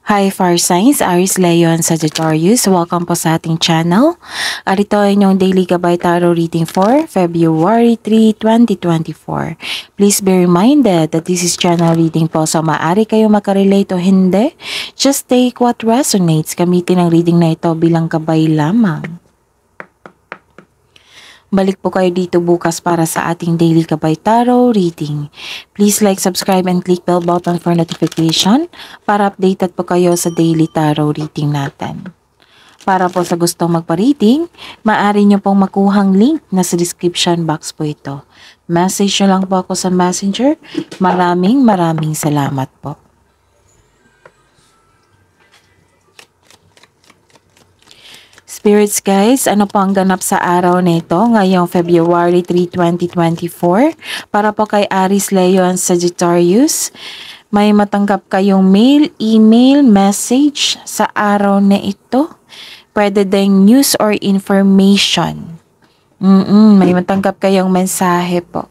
Hi Fire Signs, Aries, Leo, and Sagittarius. Welcome po sa ating channel. At ito ay inyong Daily Gabay Tarot Reading for February 3, 2024. Please be reminded that this is channel reading po, so maaari kayo makarelate o hindi. Just take what resonates. Gamitin ang reading na ito bilang gabay lamang. Balik po kayo dito bukas para sa ating Daily Gabay Tarot Reading. Please like, subscribe, and click bell button for notification para updated po kayo sa Daily Tarot Reading natin. Para po sa gustong magpa-reading, maaari nyo pong makuhang link na sa description box po ito. Message nyo lang po ako sa Messenger. Maraming salamat po. Spirits guys, ano po ang ganap sa araw nito ngayong February 3, 2024? Para po kay Aries, Leo, and Sagittarius, may matanggap kayong mail, email, message sa araw na ito. Pwede ding news or information. May matanggap kayong mensahe po.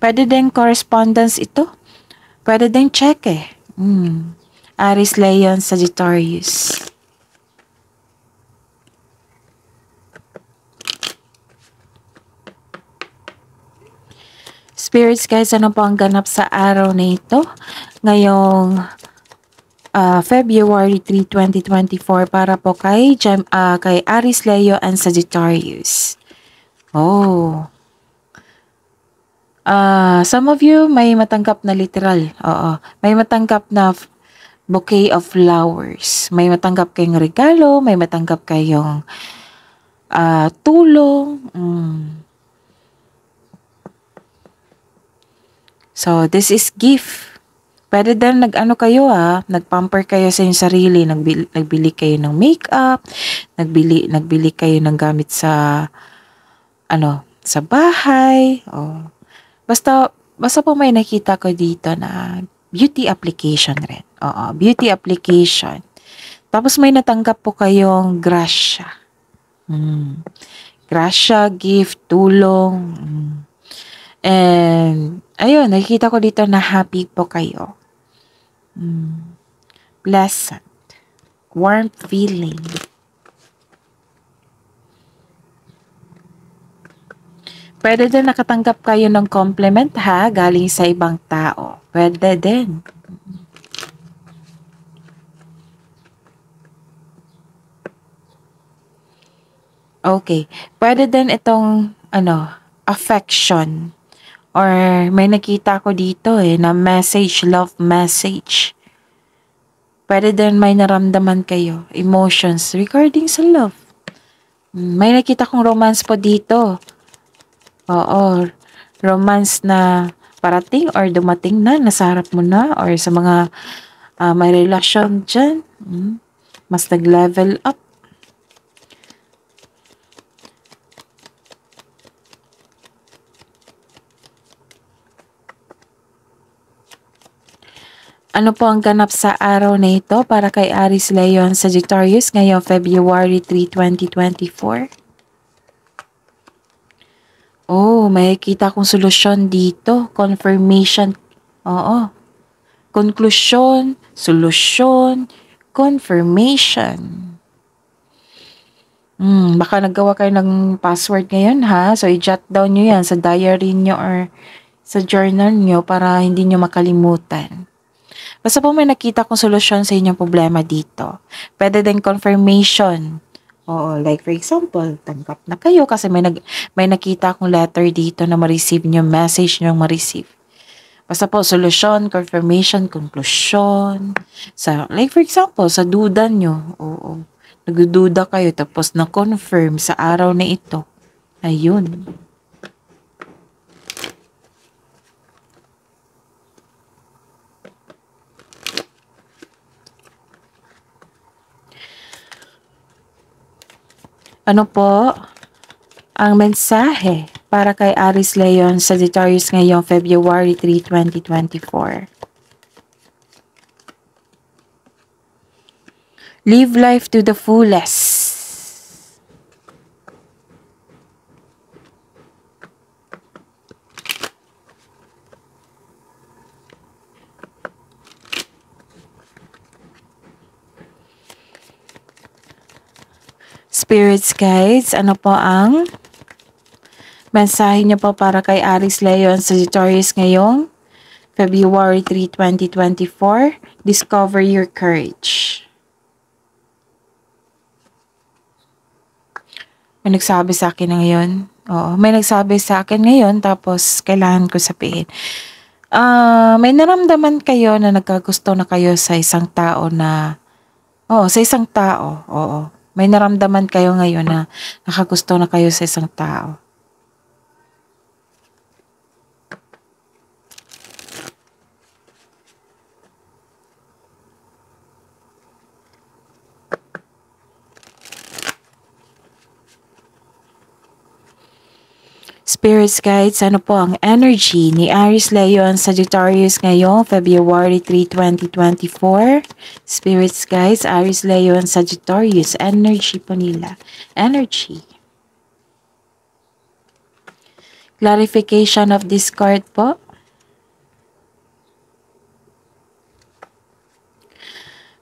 Pwede ding correspondence ito. Pwede ding check eh. Aries, Leo, and Sagittarius. Spirits guys, ano po ang ganap sa araw na ito? Ngayong February 3, 2024 para po kay Aries, Leo, and Sagittarius. Some of you may matanggap na literal. May matanggap na bouquet of flowers. May matanggap kayong regalo, may matanggap kayong tulong. So, this is gift. Pwede din kayo nagpamper kayo sa inyong sarili, nagbili kayo ng makeup, nagbili kayo ng gamit sa sa bahay. Basta po may nakita ko dito na beauty application rin. Beauty application. Tapos may natanggap po kayong grasya. Grasya, gift, tulong. And, ayun, nakikita ko dito na happy po kayo. Pleasant. Warm feeling. Pwede din nakatanggap kayo ng compliment galing sa ibang tao. Pwede din. Okay. Pwede din itong, affection. Or may nakita ko dito na message, love message. Pwede din may naramdaman kayo, emotions regarding sa love. May nakita kong romance po dito. Romance na parating or dumating na, nasa harap mo na, or sa mga may relasyon dyan. Mas nag-level up. Ano po ang ganap sa araw na ito para kay Aries, Leo, and Sagittarius ngayong February 3, 2024? May kita kong solusyon dito. Confirmation. Conclusion, solusyon, confirmation. Baka naggawa kayo ng password ngayon So, i-jot down nyo yan sa diary nyo or sa journal nyo para hindi nyo makalimutan. Basta po may nakita kong solusyon sa inyong problema dito. Pwede din confirmation. Like for example, tanggap na kayo kasi may nakita akong letter dito na ma-receive nyo, message nyo ma-receive. Basta po, solusyon, confirmation, conclusion. Like for example, sa duda nyo. Nagdududa kayo tapos na-confirm sa araw na ito. Ayun. Ano po ang mensahe para kay Aries, Leo, and Sagittarius ngayong February 3, 2024? Live life to the fullest. Spirits guides, ano po ang mensahe niyo po para kay Aries, Leo, and Sagittarius ngayong February 3, 2024? Discover your courage. May nagsabi sa akin na ngayon. Oo, may nagsabi sa akin ngayon tapos kailangan ko sabihin. May naramdaman kayo na nagkagusto na kayo sa isang tao na sa isang tao. Oo. May naramdaman kayo ngayon na nakagusto na kayo sa isang tao. Spirits guides, ano po ang energy ni Aries, Leo, and Sagittarius ngayong February 3, 2024? Spirits guides, Aries, Leo, and Sagittarius, energy po nila. Energy. Clarification of this card po.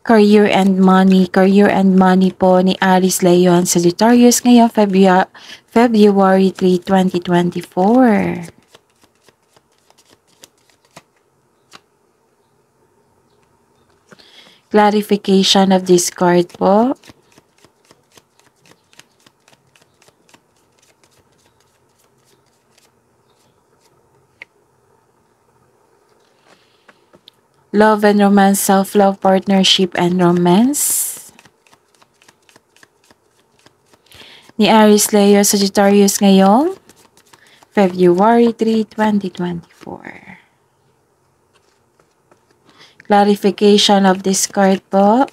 Career and money po ni Aries, Leo, and Sagittarius ngayong February 3, 2024. Clarification of this card po. Love and romance, self-love, partnership, and romance. Ni Aries, Leo, Sagittarius ngayong February 3, 2024. Clarification of this card po.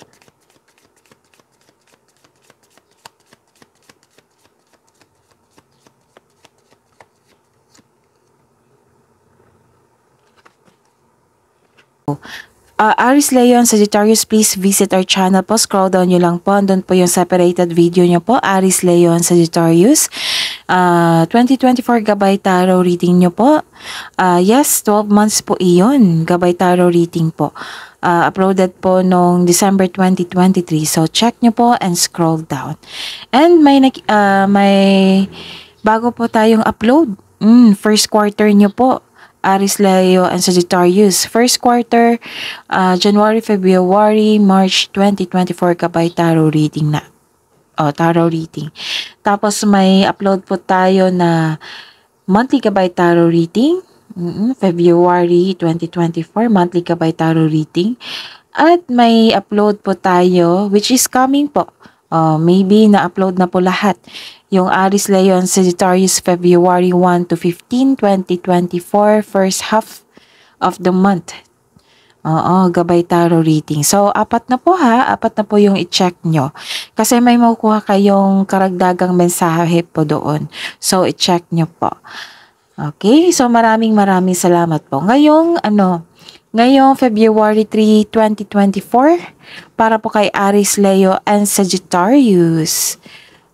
Aries, Leo, and Sagittarius, please visit our channel po. Scroll down nyo lang po. Andun po yung separated video nyo po. Aries, Leo, and Sagittarius. 2024 Gabay Tarot reading nyo po. Yes, 12 months po iyon. Gabay Tarot reading po. Uploaded po noong December 2023. So, check nyo po and scroll down. And may bago po tayong upload. First quarter nyo po. Aries, Leo, and Sagittarius. First quarter, January, February, March 2024 Gabay Tarot reading na. Tarot reading. Tapos may upload po tayo na monthly Gabay Tarot reading. February 2024, monthly Gabay Tarot reading. At may upload po tayo, which is coming po. Maybe na-upload na po lahat. Yung Aries, Leo, and Sagittarius, February 1 to 15, 2024, first half of the month. Gabay Tarot reading. So, apat na po yung i-check nyo. Kasi may makukuha kayong karagdagang mensahe po doon. So, i-check nyo po. Okay, so maraming salamat po. Ngayong February 3, 2024, para po kay Aries, Leo, and Sagittarius.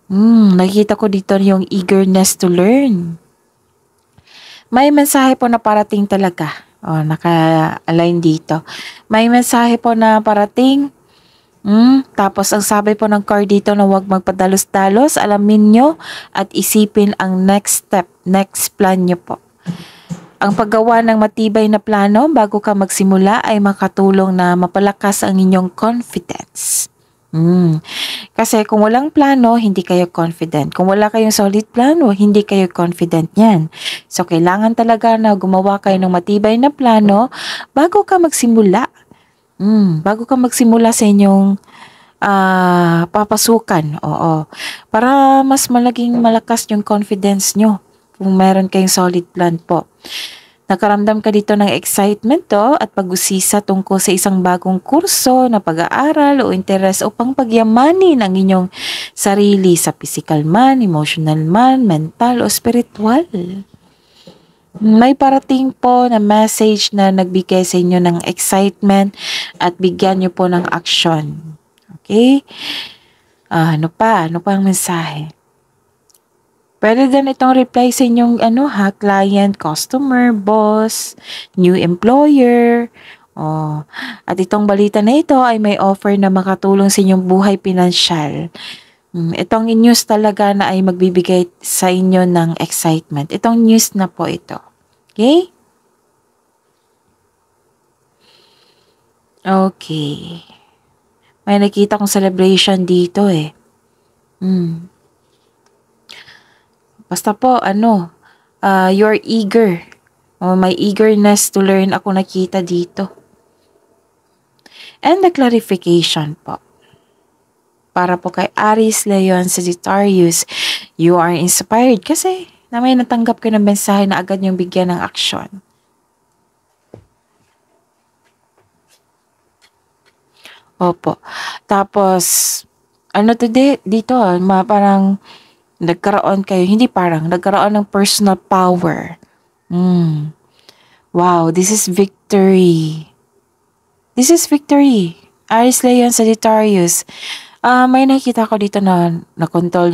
Nakikita ko dito yung eagerness to learn. May mensahe po na parating talaga. Naka-align dito. May mensahe po na parating. Tapos ang sabi po ng card dito na huwag magpadalos-dalos. Alamin nyo at isipin ang next step, next plan nyo po. Ang paggawa ng matibay na plano bago ka magsimula ay makatulong na mapalakas ang inyong confidence. Kasi kung walang plano, hindi kayo confident. Kung wala kayong solid plano, hindi kayo confident yan. So, kailangan talaga na gumawa kayo ng matibay na plano bago ka magsimula. Bago ka magsimula sa inyong papasukan. Para mas malakas yung confidence nyo kung meron kayong solid plan po. Nakaramdam ka dito ng excitement at pag-usisa tungkol sa isang bagong kurso na pag-aaral o interes upang pagyamanin ang inyong sarili sa physical man, emotional man, mental o spiritual. May parating po na message na nagbigay sa inyo ng excitement at bigyan nyo po ng action. Okay? Ano pa ang mensahe? Pwede din itong reply sa inyong client, customer, boss, new employer. At itong balita na ito ay may offer na makatulong sa inyong buhay pinansyal. Itong news talaga na ay magbibigay sa inyo ng excitement. Itong news na po ito. Okay? Okay. May nakita kong celebration dito eh. Basta po, you're eager. May eagerness to learn ako nakita dito. And the clarification po. Para po kay Aries, Leon, Sagittarius, you are inspired kasi na may natanggap kayo ng mensahe na agad yung bigyan ng aksyon. Opo. Tapos, dito, parang nagkaroon ng personal power. Wow, this is victory. This is victory. Aries, Leon, Sagittarius. May nakita ko dito na nakontrol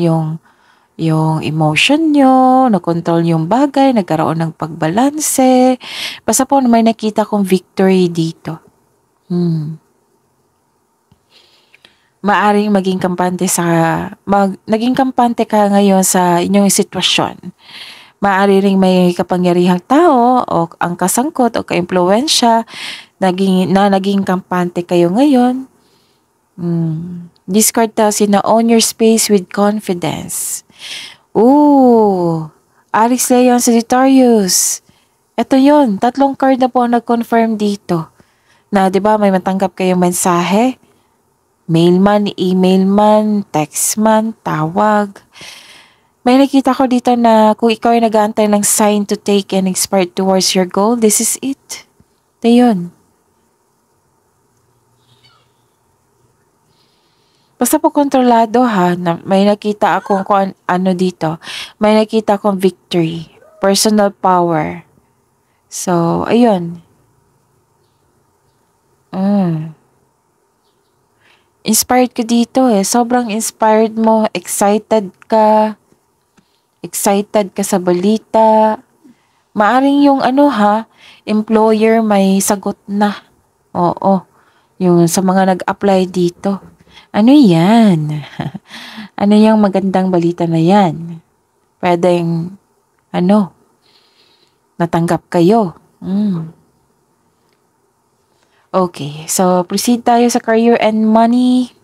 yung emotion nyo, nakontrol yung bagay, nagkaroon ng pagbalanse. Basta po may nakita kong victory dito. Maaring naging kampante ka ngayon sa inyong sitwasyon. Maari ring may kapangyarihang tao o ang kasangkot o kaimpluwensya naging kampante kayo ngayon. This card tells you na own your space with confidence. Ooh, Aries, Leon, Sagittarius. Ito yon, 3 card na po nag-confirm dito. Na 'di ba may matanggap kayong mensahe? Mail man, email man, text man, tawag. May nakita ko dito na kung ikaw ay nag-aantay ng sign to take and expert towards your goal, this is it. Ito yun. Basta po kontrolado ha, may nakita akong dito. May nakita akong victory, personal power. So, ayun. Inspired ka dito eh. Sobrang inspired mo, excited ka sa balita. Maaring yung employer may sagot na. Oo. Yung sa mga nag-apply dito. Ano yan? Ano yung magandang balita na yan? Pwedeng, natanggap kayo. Okay, so proceed tayo sa career and money.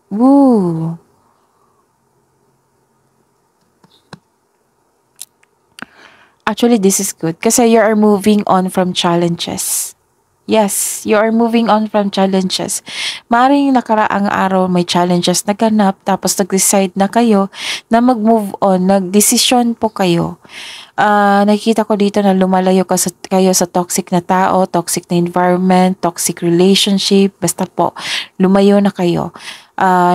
Woo. Actually, this is good kasi you are moving on from challenges. Yes, you are moving on from challenges. Maring nakaraang araw may challenges na ganap tapos nag-decide na kayo na mag-move on, nag-desisyon po kayo. Nakikita ko dito na lumalayo kayo sa toxic na tao, toxic na environment, toxic relationship, basta po, lumayo na kayo.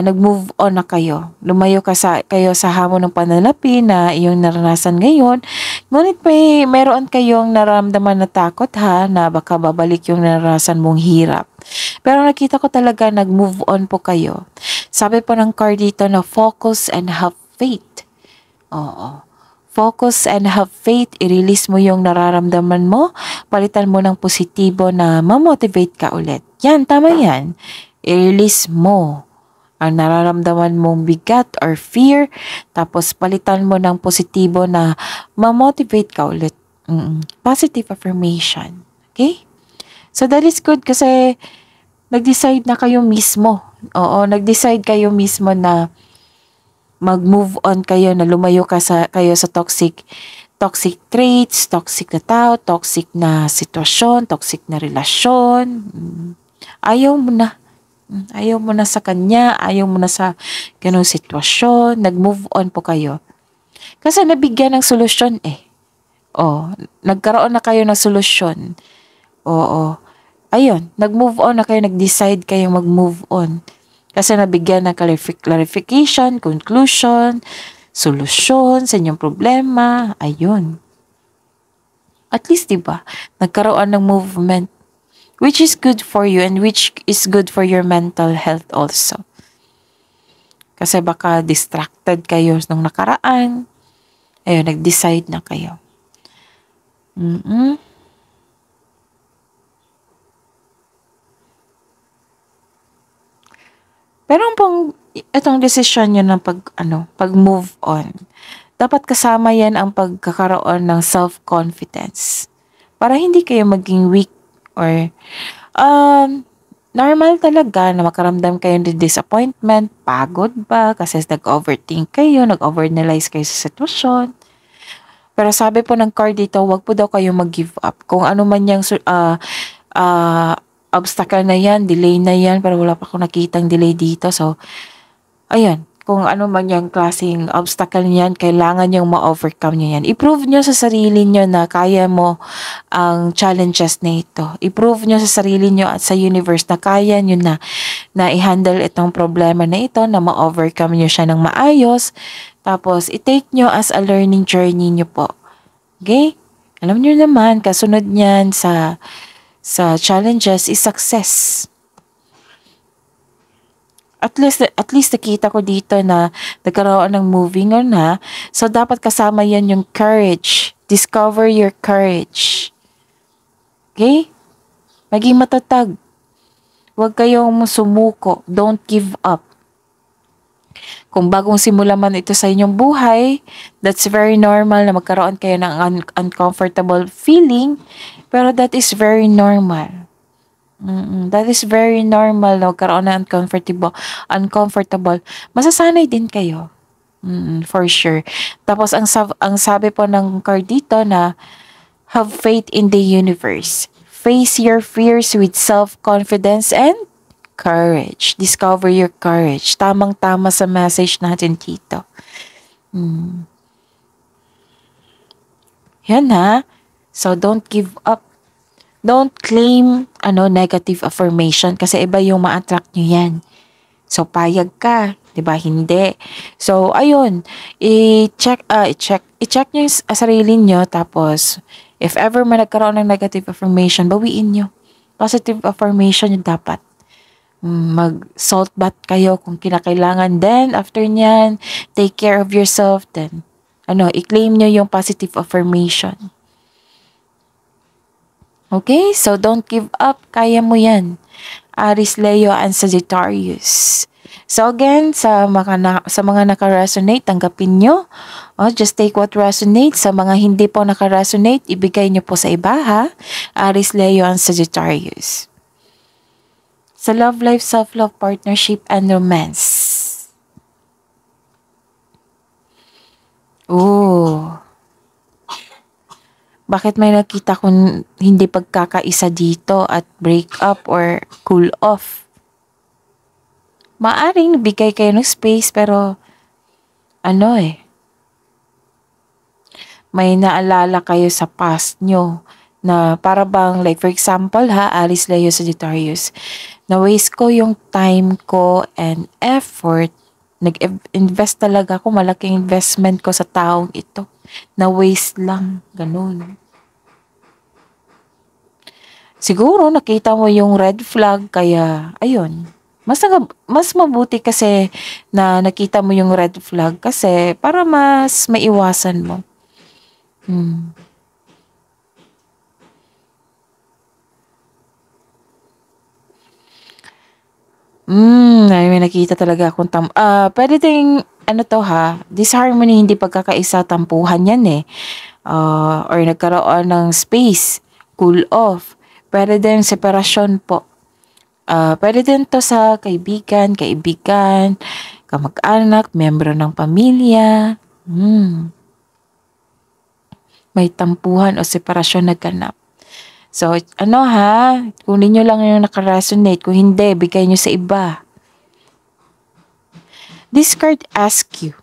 Nag-move on na kayo. Lumayo kayo sa hamon ng pananalapi na iyong naranasan ngayon. Ngunit mayroon kayong nararamdaman na takot na baka babalik yung naranasan mong hirap. Pero nakita ko talaga nag-move on po kayo. Sabi po ng card dito na focus and have faith. Oo. Focus and have faith. I-release mo yung nararamdaman mo. Palitan mo ng positibo na ma-motivate ka ulit. Yan, tama yan. I-release mo ang nararamdaman mong bigat or fear, tapos palitan mo ng positibo na ma-motivate ka ulit. Positive affirmation. Okay? So that is good kasi nag-decide na kayo mismo. Oo, nag-decide kayo mismo na mag-move on kayo, na lumayo kayo sa toxic traits, toxic na tao, toxic na sitwasyon, toxic na relasyon. Ayaw mo na sa kanya, ayaw mo na sa ganung sitwasyon, nag-move on po kayo. Kasi nabigyan ng solusyon eh. Nagkaroon na kayo ng solusyon. Oo. Ayun, nag-move on na kayo, nag-decide kayong mag-move on. Kasi nabigyan ng clarification, conclusion, solusyon sa inyong problema. Ayun. At least, diba, nagkaroon ng movement. Which is good for you and which is good for your mental health also. Kasi baka distracted kayo nung nakaraan. Ayun, nag-decide na kayo. Meron pong itong desisyon niyo ng pag-move on. Dapat kasama yan ang pagkakaroon ng self-confidence. Para hindi kayo maging weak or normal talaga na makaramdam kayo ng disappointment, pagod ba, kasi nag-overthink kayo, nag-overanalyze kayo sa sitwasyon. Pero sabi po ng card dito, wag po daw kayo mag-give up. Kung ano man yung obstacle na yan, delay na yan, pero wala pa akong nakitang delay dito. So, ayun, kung ano man yung klaseng obstacle niyan, kailangan yung ma-overcome nyo yan. I-prove nyo sa sarili nyo na kaya mo ang challenges na ito. I-prove nyo sa sarili nyo at sa universe na kaya nyo na i-handle itong problema na ito, na ma-overcome nyo siya ng maayos. Tapos, i-take nyo as a learning journey nyo po. Okay? Alam nyo naman, kasunod niyan sa challenges is success. At least nakita ko dito na nagkaroon ng moving on ha. So, dapat kasama yan yung courage. Discover your courage. Okay? Maging matatag. Huwag kayong sumuko. Don't give up. Kung bagong simula man ito sa inyong buhay, that's very normal na magkaroon kayo ng uncomfortable feeling. Pero that is very normal. That is very normal na magkaroon ng uncomfortable. Masasanay din kayo. For sure. Tapos, ang sabi po ng card dito na have faith in the universe. Face your fears with self-confidence and courage. Discover your courage. Tamang-tama sa message natin dito. Yan ha. So, don't give up. Don't claim negative affirmation kasi iba yung ma-attract nyo yan. So, payag ka. Diba? Hindi. So, ayun. I-check nyo yung sarili nyo. Tapos, if ever man nagkaroon ng negative affirmation, bawiin nyo. Positive affirmation yung dapat. Mag-salt bath kayo kung kinakailangan. Then, after nyan, take care of yourself. Then, i-claim nyo yung positive affirmation. Okay? So, don't give up. Kaya mo yan. Aries, Leo, and Sagittarius. So, again, sa mga naka-resonate, tanggapin nyo. Just take what resonates. Sa mga hindi po naka-resonate, ibigay nyo po sa iba, ha? Aries, Leo, and Sagittarius. Sa love life, self-love, partnership, and romance. Ooh. Bakit may nakita kong hindi pagkakaisa dito at break up or cool off? Maaring nabigay kayo ng space pero may naalala kayo sa past nyo na para bang like for example Aries, Leo, Sagittarius, na waste ko yung time ko and effort. Nag-invest talaga ako, malaking investment ko sa taong ito. Na waste lang, ganun. Siguro nakita mo yung red flag kaya ayun. Mas mabuti kasi na nakita mo yung red flag kasi para mas maiwasan mo. May nakita talaga akong pwede ding disharmony, hindi pagkakaisa, tampuhan yan or nagkaroon ng space, cool off. Pwede din separasyon po. Pwede din to sa kaibigan, kamag-anak, membro ng pamilya. May tampuhan o separasyon na ganap. So, kunin nyo lang yung nakaresonate. Kung hindi, bigay nyo sa iba. This card asks you.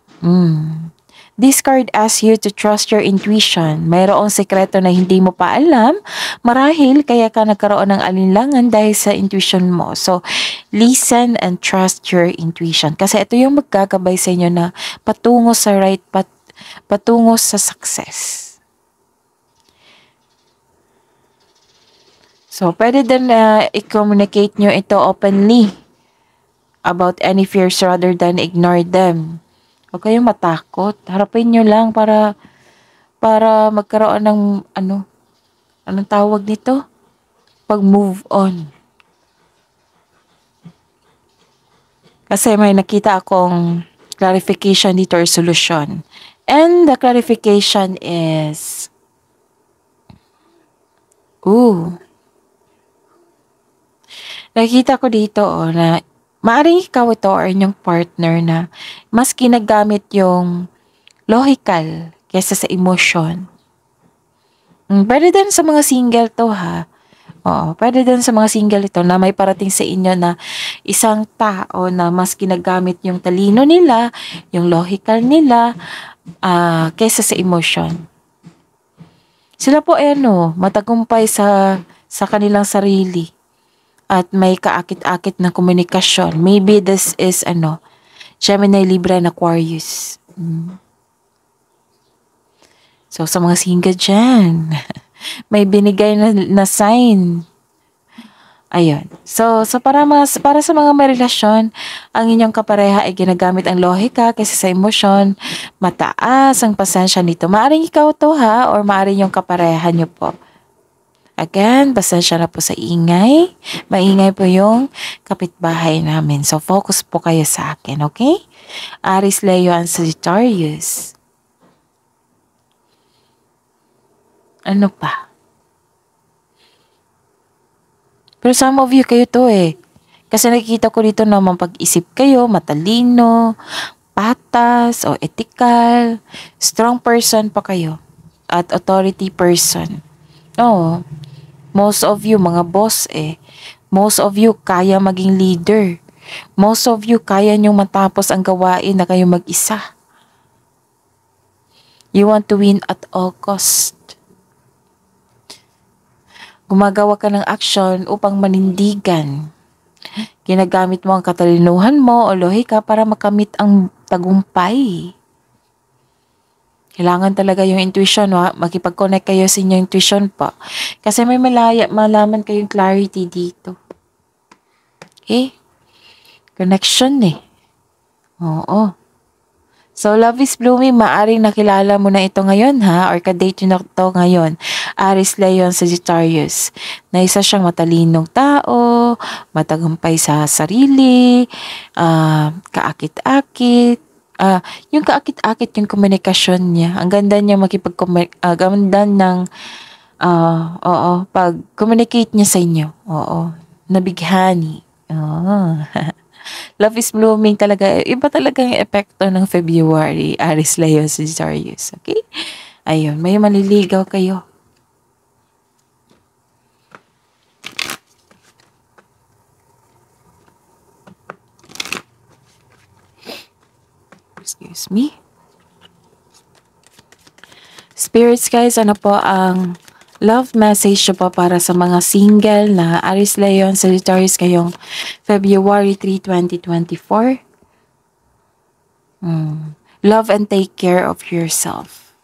This card asks you to trust your intuition. Mayroong sekreto na hindi mo pa alam. Marahil kaya ka nagkaroon ng alinlangan dahil sa intuition mo. So, listen and trust your intuition. Kasi ito yung magkagabay sa inyo na patungo sa right path, patungo sa success. So, pwede din i-communicate nyo ito openly about any fears rather than ignore them. Huwag kayong matakot. Harapin nyo lang para magkaroon ng anong tawag nito? Pag-move on. Kasi may nakita akong clarification dito or solution. And the clarification is, nakita ko dito na maaring ikaw ito or inyong partner na mas ginagamit yung logical kaysa sa emotion. Pwede din sa mga single to ha. Oo, pwede din sa mga single ito na may parating sa inyo na isang tao na mas ginagamit yung talino nila, yung logical nila, kaysa sa emotion. Sila po matagumpay sa kanilang sarili at may kaakit-akit na komunikasyon. Maybe this is Gemini, Libra, and Aquarius. So, sa mga single dyan, may binigay na sign. Ayun. So para sa mga may relasyon, ang inyong kapareha ay ginagamit ang lohika kaysa sa emosyon. Mataas ang pasensya nito. Maaring ikaw to ha, or maaring yung kapareha nyo po. Again, pasensya na po sa ingay. Maingay po yung kapitbahay namin. So, focus po kayo sa akin, okay? Aries, Leo, and Sagittarius. Ano pa? Pero some of you kayo to Kasi nakikita ko dito na mapag-isip kayo, matalino, patas, o ethical, strong person pa kayo, at authority person. Oo. Most of you, mga boss Most of you, kaya maging leader. Most of you, kaya nyong matapos ang gawain na kayo mag-isa. You want to win at all cost. Gumagawa ka ng action upang manindigan. Ginagamit mo ang katalinuhan mo o lohika para makamit ang tagumpay. Kailangan talaga yung intuition, makipag-connect kayo sa inyong intuition pa. Kasi may malaman kayong clarity dito. Connection Oo. So, love is blooming, maaring nakilala mo na ito ngayon or ka-date nyo na ito ngayon. Aries, Leo, Sagittarius. Na isa siyang matalinong tao, matagumpay sa sarili, kaakit-akit. Yung kaakit-akit yung komunikasyon niya. Ang ganda niya ganda ng pag-communicate niya sa inyo. Oo. Nabighani. Oo. Love is blooming talaga. Iba talaga yung epekto ng February. Aries, Leo, Sagittarius. Okay? Ayun. May maliligaw kayo. Excuse me. Spirits guys, ano po ang love message po para sa mga single na Aries, Leo, Sagittarius ngayong February 3, 2024? Love and take care of yourself.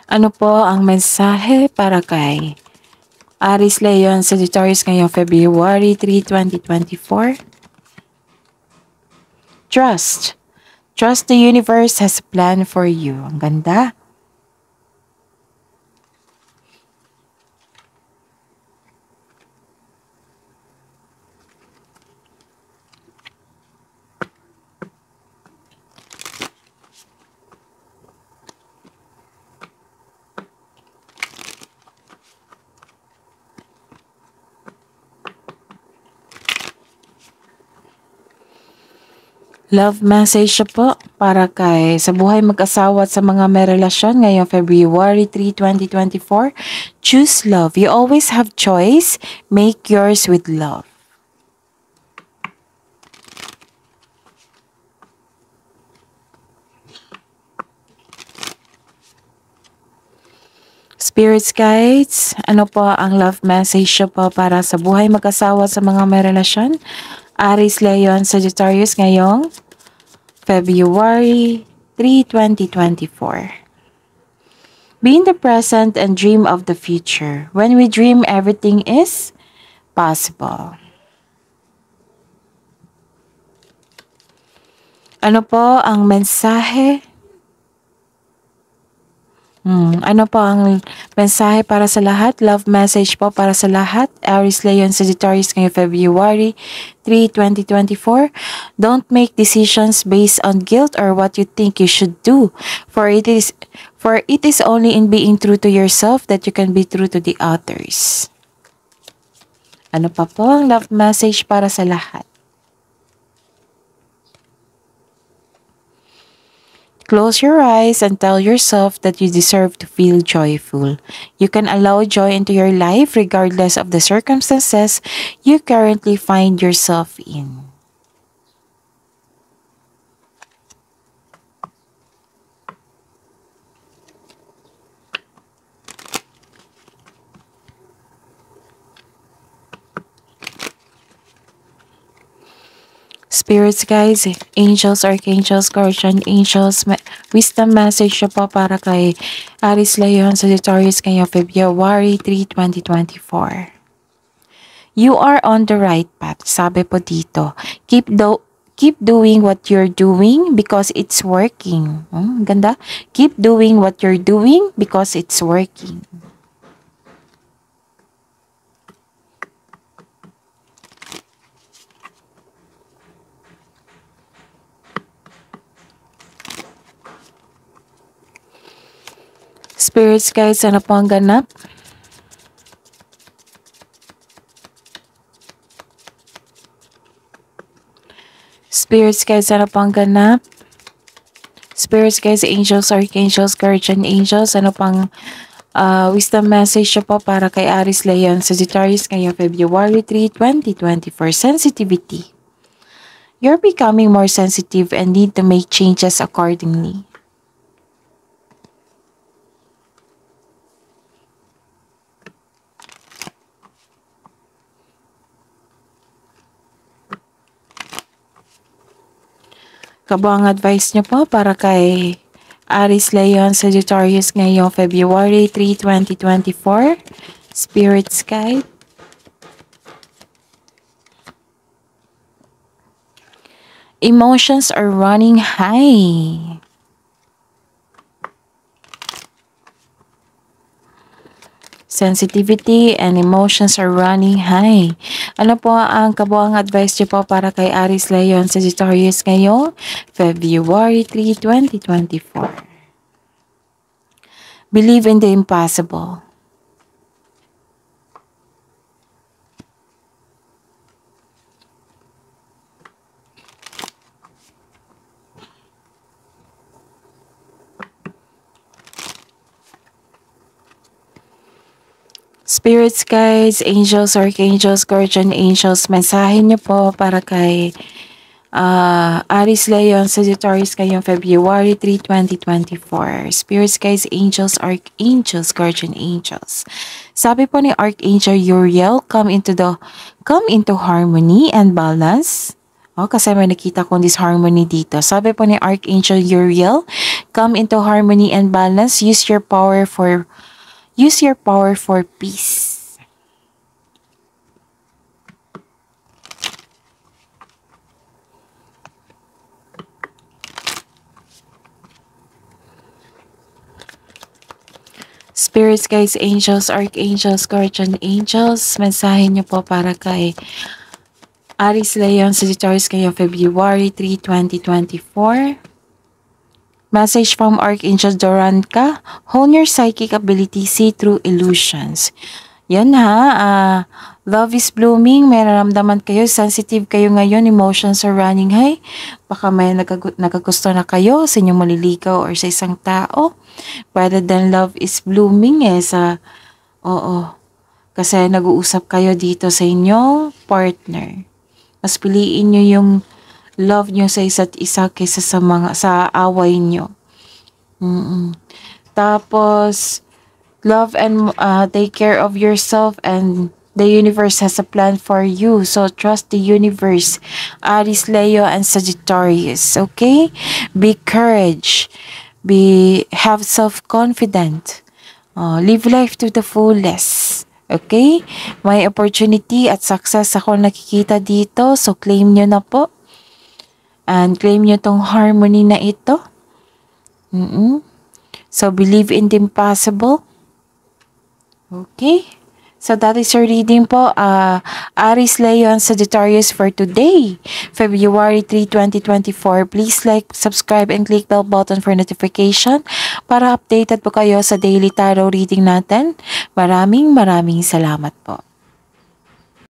Ano po ang mensahe para kay Aries, Leo, and Sagittarius ngayong February 3, 2024? Trust. Trust the universe has a plan for you. Ang ganda. Love message po para kay sa buhay mag-asawa at sa mga may relasyon ngayong February 3, 2024. Choose love. You always have choice. Make yours with love. Spirits guides, ano po ang love message po para sa buhay mag-asawa sa mga may relasyon? Aries, Leo, and Sagittarius ngayong February 3, 2024. Be in the present and dream of the future. When we dream, everything is possible. Ano po ang mensahe Ano po ang mensahe para sa lahat? Love message po para sa lahat. Aries, Leon, Sagittarius ngayong February 3, 2024. Don't make decisions based on guilt or what you think you should do. For it is only in being true to yourself that you can be true to the others. Ano pa po ang love message para sa lahat? Close your eyes and tell yourself that you deserve to feel joyful. You can allow joy into your life regardless of the circumstances you currently find yourself in. Spirits, guys, angels, archangels, guardian angels, wisdom message siya po para kay Aries, Leon, Sagittarius ngayong February 3, 2024. You are on the right path. Sabi po dito, keep doing what you're doing because it's working. Ganda. Keep doing what you're doing because it's working. Spirits, guys, ano po ang ganap? Spirits, guys, ano po ang ganap? Spirits, guys, angels, archangels, guardian angels, ano pang wisdom message po para kay Aries, Leon, Sagittarius ngayong February 3, 2024. Sensitivity. You're becoming more sensitive and need to make changes accordingly. Kabuang advice niyo po para kay Aries, Leon, Sagittarius ngayong February 3, 2024. Spirits guide. Emotions are running high. Sensitivity and emotions are running high. Ano po ang kabuang advice niyo po para kay Aries, Leon, Sagittarius ngayong February 3, 2024? Believe in the impossible. Spirits, guides, angels, archangels, guardian angels, mensahe niyo po para kay Aries, Leon, Sagittarius ngayong February 3, 2024. Spirits, guides, angels, archangels, guardian angels. Sabi po ni Archangel Uriel, come into harmony and balance. Kasi may nakita kong disharmony dito. Sabi po ni Archangel Uriel, come into harmony and balance. Use your power for peace. Spirits, guides, angels, archangels, guardian angels, mensahe niyo po para kay Aries, Leon, Sagittarius ngayong February 3, 2024. Message from Archangel Doranka, hone your psychic ability, see through illusions. Yan ha, love is blooming, may nararamdaman kayo, sensitive kayo ngayon, emotions are running high. Baka may nakagusto na kayo sa inyong maliligaw or sa isang tao. Rather than love is blooming kasi nag-uusap kayo dito sa inyong partner. Mas piliin nyo yung love nyo sa isa't isa kaysa sa away nyo. Tapos, love and take care of yourself and the universe has a plan for you. So, trust the universe. Aries, Leo, and Sagittarius. Okay? Be courage. Have self-confidence. Live life to the fullest. Okay? May opportunity at success ako nakikita dito. So, claim nyo na po. And claim nyo tong harmony na ito. So, believe in the impossible. Okay? So, that is your reading po. Aries, Leo, and Sagittarius for today, February 3, 2024. Please like, subscribe, and click bell button for notification para updated po kayo sa daily tarot reading natin. Maraming salamat po.